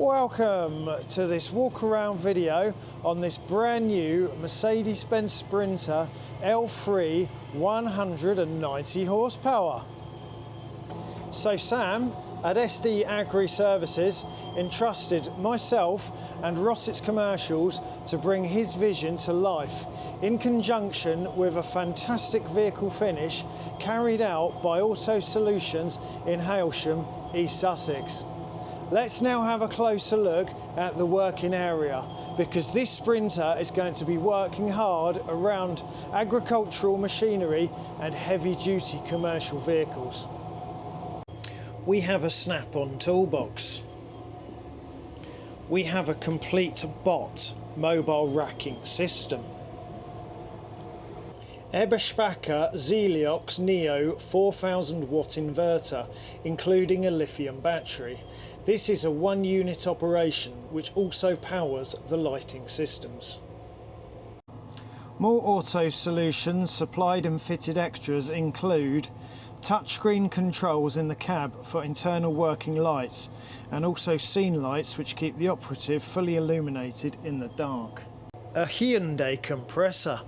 Welcome to this walk around video on this brand new Mercedes-Benz Sprinter L3 190 horsepower. So Sam at SD Agri Services entrusted myself and Rossit's Commercials to bring his vision to life in conjunction with a fantastic vehicle finish carried out by Auto Solutions in Hailsham, East Sussex. Let's now have a closer look at the working area, because this Sprinter is going to be working hard around agricultural machinery and heavy-duty commercial vehicles. We have a snap-on toolbox. We have a complete bot mobile racking system. Eberspacher Zeliox Neo 4000 watt inverter, including a lithium battery. This is a one-unit operation which also powers the lighting systems. More Auto Solutions supplied and fitted extras include touchscreen controls in the cab for internal working lights, and also scene lights which keep the operative fully illuminated in the dark. A Hyundai compressor.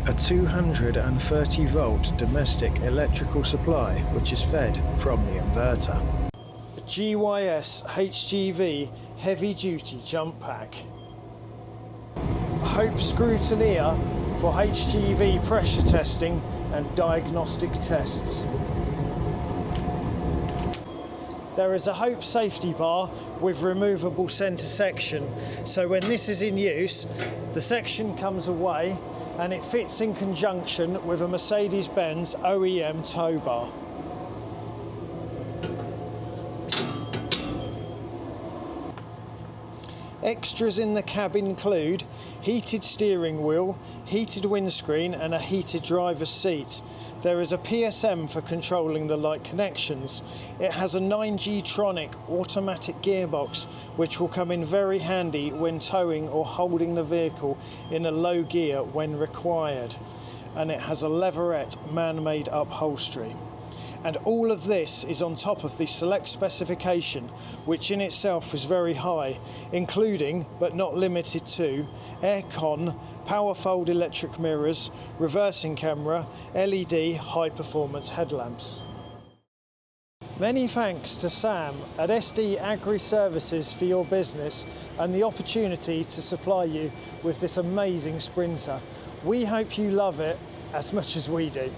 A 230 volt domestic electrical supply which is fed from the inverter. A GYS HGV heavy duty jump pack. Hope scrutineer for HGV pressure testing and diagnostic tests. There is a Hope safety bar with removable centre section, so when this is in use, the section comes away and it fits in conjunction with a Mercedes-Benz OEM tow bar. Extras in the cab include heated steering wheel, heated windscreen and a heated driver's seat. There is a PSM for controlling the light connections. It has a 9G-tronic automatic gearbox which will come in very handy when towing or holding the vehicle in a low gear when required. And it has a leatherette man-made upholstery. And all of this is on top of the select specification, which in itself is very high, including, but not limited to, aircon, power fold electric mirrors, reversing camera, LED high performance headlamps. Many thanks to Sam at SD Agri Services for your business and the opportunity to supply you with this amazing Sprinter. We hope you love it as much as we do.